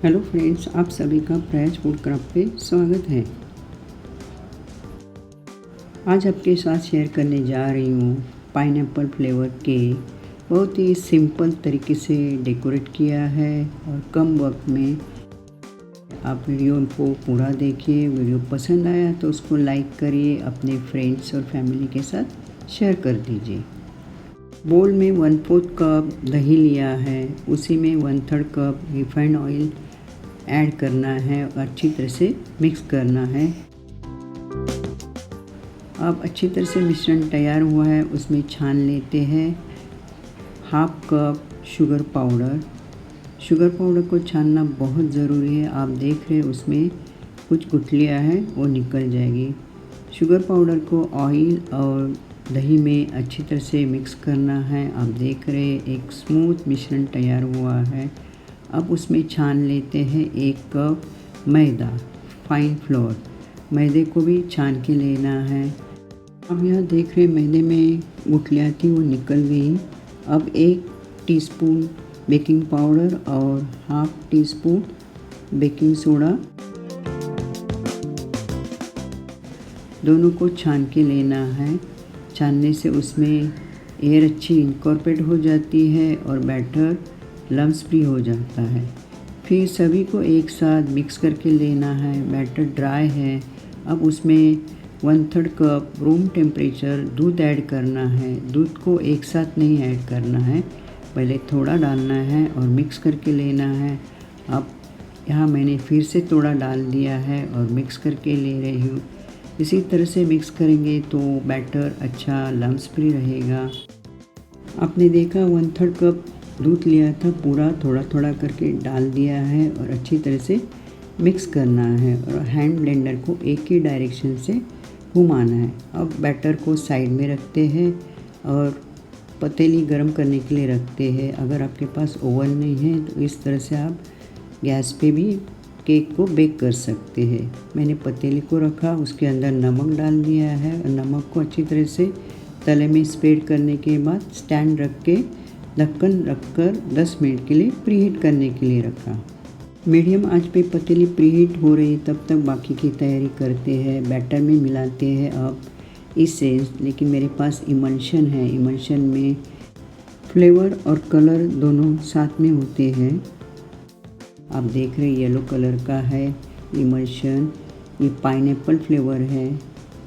Hello friends, आप सभी का प्रयास फूड क्राफ्ट पे स्वागत है। आज आपके साथ शेयर करने जा रही हूँ पाइनएप्पल फ्लेवर केक। बहुत ही सिंपल तरीके से डेकोरेट किया है और कम वक्त में। आप वीडियो को पूरा देखिए। वीडियो पसंद आया तो उसको लाइक करिए, अपने फ्रेंड्स और फैमिली के साथ शेयर कर दीजिए। बोल में 1/4 कप दही लिया है, उसी में 1/3 कप रिफाइंड ऑयल ऐड करना है और अच्छी तरह से मिक्स करना है। अब अच्छी तरह से मिश्रण तैयार हुआ है, उसमें छान लेते हैं 1/2 cup sugar powder. Sugar powder को छानना बहुत ज़रूरी है। आप देख रहे हैं उसमें कुछ गुठलियाँ हैं, वो निकल जाएगी। शुगर पाउडर को ऑयल और दही में अच्छी तरह से मिक्स करना है। आप देख रहे हैं एक स्मूथ मिश्रण तैयार हुआ है। अब उसमें छान लेते हैं 1 कप मैदा, फाइन फ्लोर। मैदे को भी छान के लेना है। अब यहाँ देख रहे मैदे में गुठलियाँ थी, वो निकल गई। अब 1 टीस्पून बेकिंग पाउडर और 1/2 टीस्पून बेकिंग सोडा, दोनों को छान के लेना है। छानने से उसमें एयर अच्छी इनकॉर्पोरेट हो जाती है और बैटर लम्स फ्री हो जाता है। फिर सभी को एक साथ मिक्स करके लेना है। बैटर ड्राई है। अब उसमें 1/3 कप रूम टेम्परेचर दूध ऐड करना है। दूध को एक साथ नहीं ऐड करना है, पहले थोड़ा डालना है और मिक्स करके लेना है। अब यहाँ मैंने फिर से थोड़ा डाल दिया है और मिक्स करके ले रही हूँ। इसी तरह से मिक्स करेंगे तो बैटर अच्छा लम्स फ्री रहेगा। आपने देखा 1/3 कप दूध लिया था, पूरा थोड़ा थोड़ा करके डाल दिया है और अच्छी तरह से मिक्स करना है और हैंड ब्लेंडर को एक ही डायरेक्शन से घुमाना है। अब बैटर को साइड में रखते हैं और पतीली गर्म करने के लिए रखते हैं। अगर आपके पास ओवन नहीं है तो इस तरह से आप गैस पे भी केक को बेक कर सकते हैं। मैंने पतीली को रखा, उसके अंदर नमक डाल दिया है और नमक को अच्छी तरह से तले में स्प्रेड करने के बाद स्टैंड रख के ढक्कन रखकर 10 मिनट के लिए प्रीहीट करने के लिए रखा। मीडियम आंच पे पतीली प्रीहीट हो रही, तब तक बाकी की तैयारी करते हैं। बैटर में मिलाते हैं अब इसेंस, लेकिन मेरे पास इमल्शन है। इमल्शन में फ्लेवर और कलर दोनों साथ में होते हैं। आप देख रहे येलो कलर का है इमल्शन। ये पाइनएप्पल फ्लेवर है।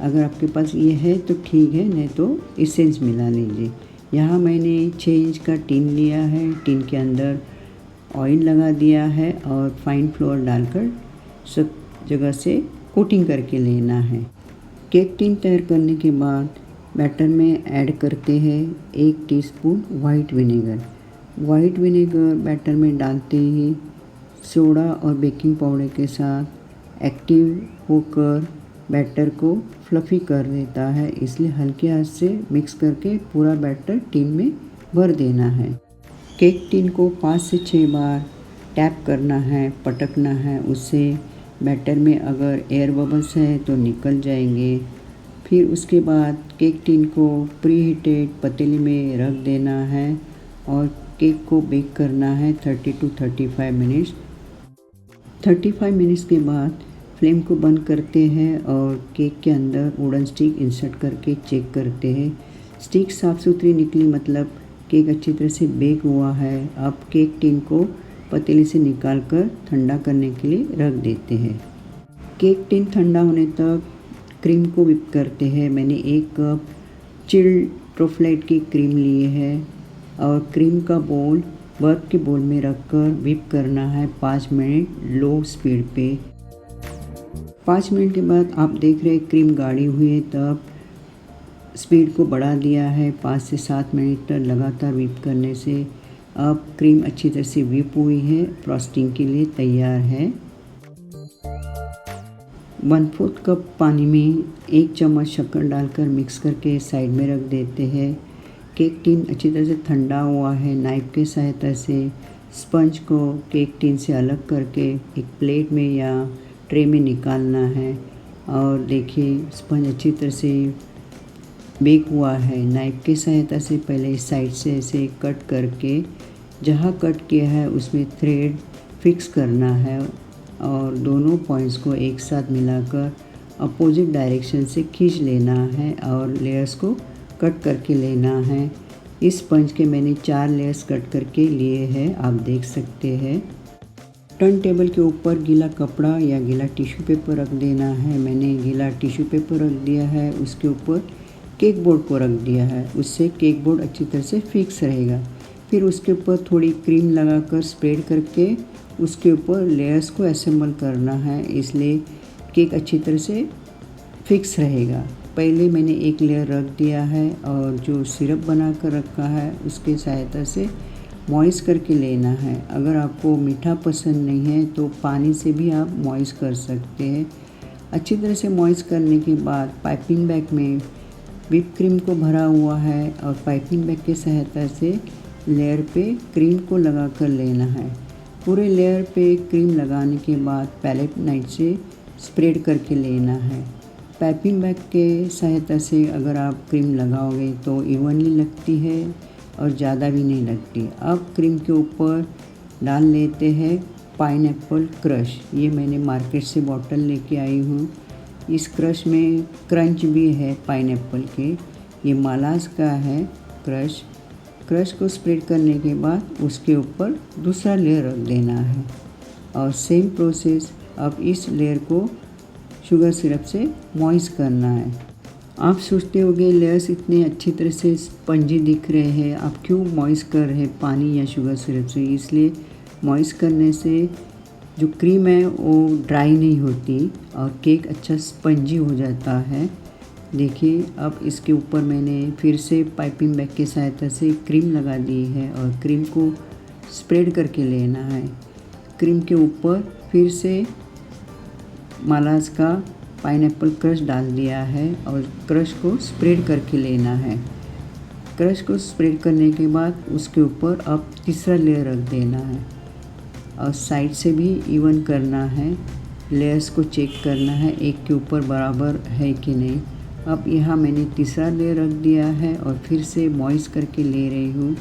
अगर आपके पास ये है तो ठीक है, नहीं तो इसेंस मिला लीजिए। यहाँ मैंने 6 इंच का टिन लिया है। टिन के अंदर ऑयल लगा दिया है और फाइन फ्लोर डालकर सब जगह से कोटिंग करके लेना है। केक टिन तैयार करने के बाद बैटर में ऐड करते हैं 1 teaspoon white vinegar. White vinegar batter में डालते ही सोडा और बेकिंग पाउडर के साथ एक्टिव होकर बैटर को फ्लफ़ी कर देता है, इसलिए हल्के हाथ से मिक्स करके पूरा बैटर टिन में भर देना है। केक टिन को 5 से 6 बार टैप करना है, पटकना है। उससे बैटर में अगर एयर बबल्स है तो निकल जाएंगे। फिर उसके बाद केक टिन को प्री हीटेड पतीली में रख देना है और केक को बेक करना है 30 to 35 मिनट्स। 35 मिनट्स के बाद फ्लेम को बंद करते हैं और केक के अंदर वुडन स्टिक इंसर्ट करके चेक करते हैं। स्टिक साफ़ सुथरी निकली मतलब केक अच्छी तरह से बेक हुआ है। अब केक टिन को पतीले से निकाल कर ठंडा करने के लिए रख देते हैं। केक टिन ठंडा होने तक क्रीम को व्हिप करते हैं। मैंने 1 कप चिल्ड ट्रोफलेट की क्रीम ली है और क्रीम का बोल बर्फ के बोल में रखकर व्हिप करना है 5 मिनट लो स्पीड पे। 5 मिनट के बाद आप देख रहे क्रीम गाढ़ी हुई है, तब स्पीड को बढ़ा दिया है। 5 से 7 मिनट तक लगातार व्हिप करने से अब क्रीम अच्छी तरह से व्हिप हुई है, फ्रॉस्टिंग के लिए तैयार है। 1/4 कप पानी में 1 चम्मच शक्कर डालकर मिक्स करके साइड में रख देते हैं। केक टिन अच्छी तरह से ठंडा हुआ है। नाइफ की सहायता से स्पंज को केक टिन से अलग करके एक प्लेट में या ट्रे में निकालना है और देखिए स्पंज अच्छी तरह से बेक हुआ है। नाइफ की सहायता से पहले इस साइड से ऐसे कट करके जहाँ कट किया है उसमें थ्रेड फिक्स करना है और दोनों पॉइंट्स को एक साथ मिलाकर अपोजिट डायरेक्शन से खींच लेना है और लेयर्स को कट करके लेना है। इस स्पंज के मैंने 4 लेयर्स कट करके लिए हैं, आप देख सकते हैं। टर्न टेबल के ऊपर गीला कपड़ा या गीला टिश्यू पेपर रख देना है। मैंने गीला टिश्यू पेपर रख दिया है, उसके ऊपर केक बोर्ड को रख दिया है, उससे केक बोर्ड अच्छी तरह से फिक्स रहेगा। फिर उसके ऊपर थोड़ी क्रीम लगाकर स्प्रेड करके उसके ऊपर लेयर्स को असेंबल करना है, इसलिए केक अच्छी तरह से फिक्स रहेगा। पहले मैंने एक लेयर रख दिया है और जो सिरप बना कर रखा है उसके सहायता से मॉइस्ट करके लेना है। अगर आपको मीठा पसंद नहीं है तो पानी से भी आप मॉइस्ट कर सकते हैं। अच्छी तरह से मॉइस्ट करने के बाद पाइपिंग बैग में व्हिप क्रीम को भरा हुआ है और पाइपिंग बैग की सहायता से लेयर पे क्रीम को लगा कर लेना है। पूरे लेयर पे क्रीम लगाने के बाद पैलेट नाइफ से स्प्रेड करके लेना है। पाइपिंग बैग के सहायता से अगर आप क्रीम लगाओगे तो इवनली लगती है और ज़्यादा भी नहीं लगती। अब क्रीम के ऊपर डाल लेते हैं पाइनएप्पल क्रश। ये मैंने मार्केट से बॉटल लेके आई हूँ। इस क्रश में क्रंच भी है पाइनएप्पल के। ये मालाज का है क्रश। क्रश को स्प्रेड करने के बाद उसके ऊपर दूसरा लेयर रख देना है और सेम प्रोसेस अब इस लेयर को शुगर सिरप से मॉइस्ट करना है। आप सोचते होंगे लेयर्स इतने अच्छी तरह से स्पंजी दिख रहे हैं, आप क्यों मॉइस्ट कर रहे हैं पानी या शुगर सिरप से? इसलिए मॉइस्ट करने से जो क्रीम है वो ड्राई नहीं होती और केक अच्छा स्पंजी हो जाता है। देखिए अब इसके ऊपर मैंने फिर से पाइपिंग बैग की सहायता से क्रीम लगा दी है और क्रीम को स्प्रेड करके लेना है। क्रीम के ऊपर फिर से मालाज का पाइनएप्पल क्रश डाल दिया है और क्रश को स्प्रेड करके लेना है। क्रश को स्प्रेड करने के बाद उसके ऊपर अब तीसरा लेयर रख देना है और साइड से भी इवन करना है। लेयर्स को चेक करना है एक के ऊपर बराबर है कि नहीं। अब यहाँ मैंने तीसरा लेयर रख दिया है और फिर से मॉइस्ट करके ले रही हूँ।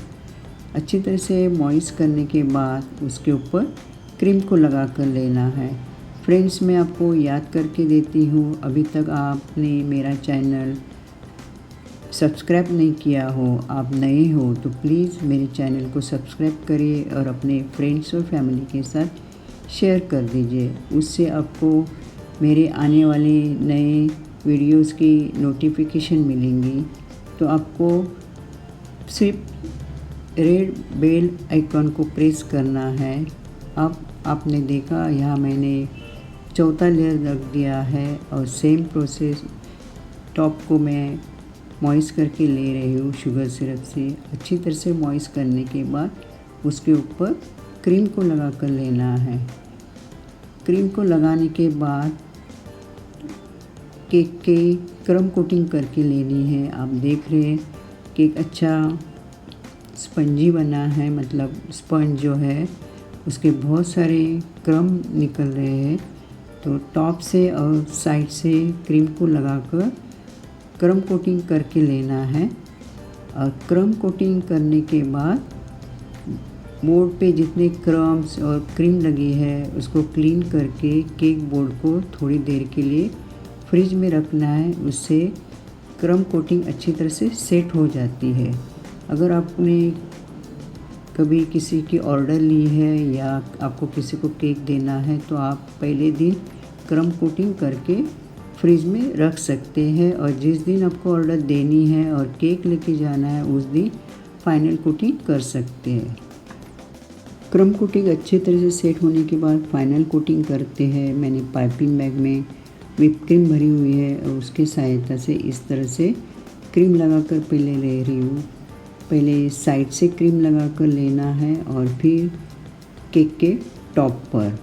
अच्छी तरह से मॉइस्ट करने के बाद उसके ऊपर क्रीम को लगा कर लेना है। फ्रेंड्स, मैं आपको याद करके देती हूँ, अभी तक आपने मेरा चैनल सब्सक्राइब नहीं किया हो, आप नए हो तो प्लीज़ मेरे चैनल को सब्सक्राइब करिए और अपने फ्रेंड्स और फैमिली के साथ शेयर कर दीजिए। उससे आपको मेरे आने वाले नए वीडियोस की नोटिफिकेशन मिलेंगी। तो आपको सिर्फ रेड बेल आइकॉन को प्रेस करना है। अब आपने देखा यहाँ मैंने चौथा लेयर रख दिया है और सेम प्रोसेस टॉप को मैं मॉइस्ट करके ले रही हूँ शुगर सिरप से। अच्छी तरह से मॉइस्ट करने के बाद उसके ऊपर क्रीम को लगा कर लेना है। क्रीम को लगाने के बाद केक के क्रम कोटिंग करके लेनी है। आप देख रहे हैं केक अच्छा स्पंजी बना है, मतलब स्पंज जो है उसके बहुत सारे क्रम निकल रहे हैं। तो टॉप से और साइड से क्रीम को लगाकर क्रम कोटिंग करके लेना है और क्रम कोटिंग करने के बाद बोर्ड पे जितने क्रम्स और क्रीम लगी है उसको क्लीन करके केक बोर्ड को थोड़ी देर के लिए फ्रिज में रखना है। उससे क्रम कोटिंग अच्छी तरह से सेट हो जाती है। अगर आपने कभी किसी की ऑर्डर ली है या आपको किसी को केक देना है तो आप पहले दिन क्रम कोटिंग करके फ्रिज में रख सकते हैं और जिस दिन आपको ऑर्डर देनी है और केक लेके जाना है उस दिन फाइनल कोटिंग कर सकते हैं। क्रम कोटिंग अच्छे तरह से सेट होने के बाद फाइनल कोटिंग करते हैं। मैंने पाइपिंग बैग में व्हिप क्रीम भरी हुई है और उसके सहायता से इस तरह से क्रीम लगाकर पहले ले रही हूँ। पहले साइड से क्रीम लगाकर लेना है और फिर केक के टॉप पर।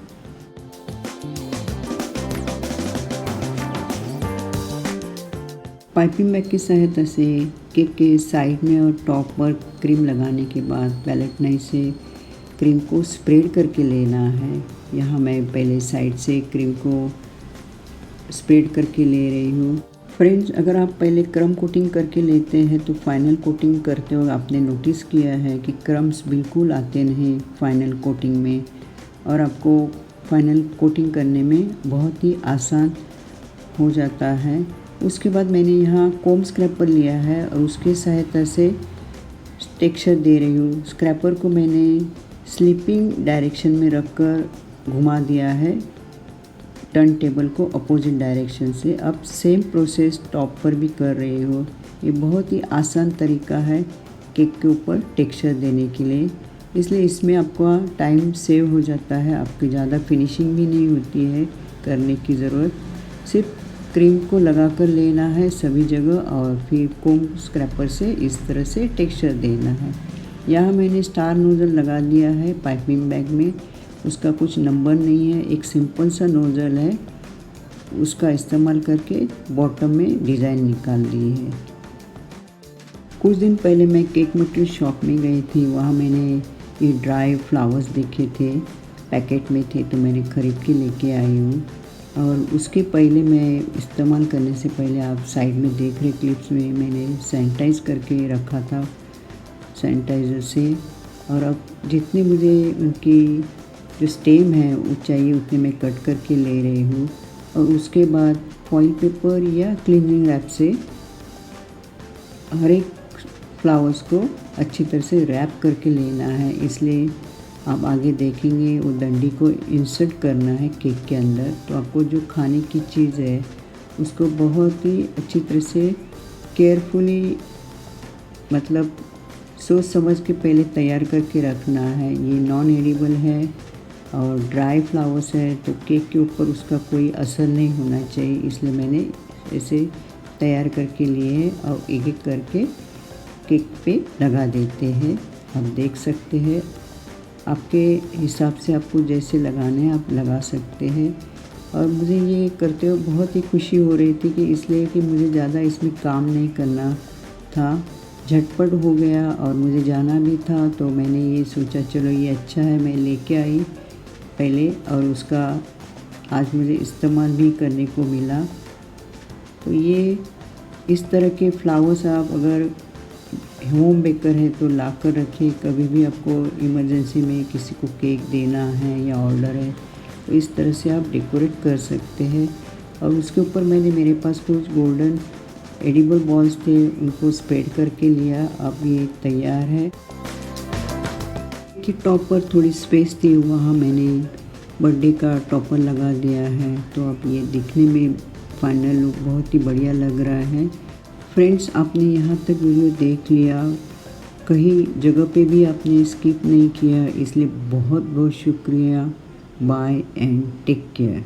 पाइपिंग बैग की सहायता से केक के साइड में और टॉप पर क्रीम लगाने के बाद पैलेट नाइफ से क्रीम को स्प्रेड करके लेना है। यहाँ मैं पहले साइड से क्रीम को स्प्रेड करके ले रही हूँ। फ्रेंड्स, अगर आप पहले क्रम कोटिंग करके लेते हैं तो फाइनल कोटिंग करते वक्त आपने नोटिस किया है कि क्रम्स बिल्कुल आते नहीं फाइनल कोटिंग में। और आपको फाइनल कोटिंग करने में बहुत ही आसान हो जाता है। उसके बाद मैंने यहाँ कोम स्क्रैपर लिया है और उसके सहायता से टेक्सचर दे रही हूँ। स्क्रैपर को मैंने स्लीपिंग डायरेक्शन में रखकर घुमा दिया है, टर्न टेबल को अपोजिट डायरेक्शन से। अब सेम प्रोसेस टॉप पर भी कर रही हो। ये बहुत ही आसान तरीका है केक के ऊपर टेक्सचर देने के लिए, इसलिए इसमें आपका टाइम सेव हो जाता है, आपकी ज़्यादा फिनिशिंग भी नहीं होती है करने की ज़रूरत। सिर्फ क्रीम को लगा कर लेना है सभी जगह और फिर कोम स्क्रैपर से इस तरह से टेक्सचर देना है। यहाँ मैंने स्टार नोज़ल लगा दिया है पाइपिंग बैग में। उसका कुछ नंबर नहीं है, एक सिंपल सा नोज़ल है, उसका इस्तेमाल करके बॉटम में डिज़ाइन निकाल ली है। कुछ दिन पहले मैं केक मटेरियल शॉप में गई थी, वहाँ मैंने ये ड्राई फ्लावर्स देखे थे, पैकेट में थे, तो मैंने ख़रीद के लेके आई हूँ। और उसके पहले मैं इस्तेमाल करने से पहले आप साइड में देख रहे क्लिप्स में मैंने सैनिटाइज़ करके रखा था सैनिटाइज़र से। और अब जितने मुझे उनकी जो स्टेम है वो चाहिए उतने मैं कट करके ले रही हूँ। और उसके बाद फॉइल पेपर या क्लीनिंग रैप से हर एक फ्लावर्स को अच्छी तरह से रैप करके लेना है। इसलिए आप आगे देखेंगे वो डंडी को इंसर्ट करना है केक के अंदर, तो आपको जो खाने की चीज़ है उसको बहुत ही अच्छी तरह से केयरफुली, मतलब सोच समझ के पहले तैयार करके रखना है। ये नॉन एडिबल है और ड्राई फ्लावर्स है, तो केक के ऊपर उसका कोई असर नहीं होना चाहिए, इसलिए मैंने इसे तैयार करके लिए और एक एक करके केक पे लगा देते हैं। आप देख सकते हैं, आपके हिसाब से आपको जैसे लगाने हैं आप लगा सकते हैं। और मुझे ये करते हुए बहुत ही खुशी हो रही थी कि इसलिए कि मुझे ज़्यादा इसमें काम नहीं करना था, झटपट हो गया और मुझे जाना भी था, तो मैंने ये सोचा चलो ये अच्छा है, मैं लेके आई पहले और उसका आज मुझे इस्तेमाल भी करने को मिला। तो ये इस तरह के फ्लावर्स आप अगर होम बेकर है तो ला कर रखिए, कभी भी आपको इमरजेंसी में किसी को केक देना है या ऑर्डर है तो इस तरह से आप डेकोरेट कर सकते हैं। और उसके ऊपर मेरे पास कुछ गोल्डन एडिबल बॉल्स थे, उनको स्प्रेड करके लिया। अब ये तैयार है। कि टॉप पर थोड़ी स्पेस थी, वहाँ मैंने बर्थडे का टॉपर लगा दिया है, तो अब ये दिखने में फाइनल लुक बहुत ही बढ़िया लग रहा है। फ्रेंड्स, आपने यहाँ तक वीडियो देख लिया, कहीं जगह पे भी आपने स्किप नहीं किया, इसलिए बहुत बहुत शुक्रिया। Bye and take care.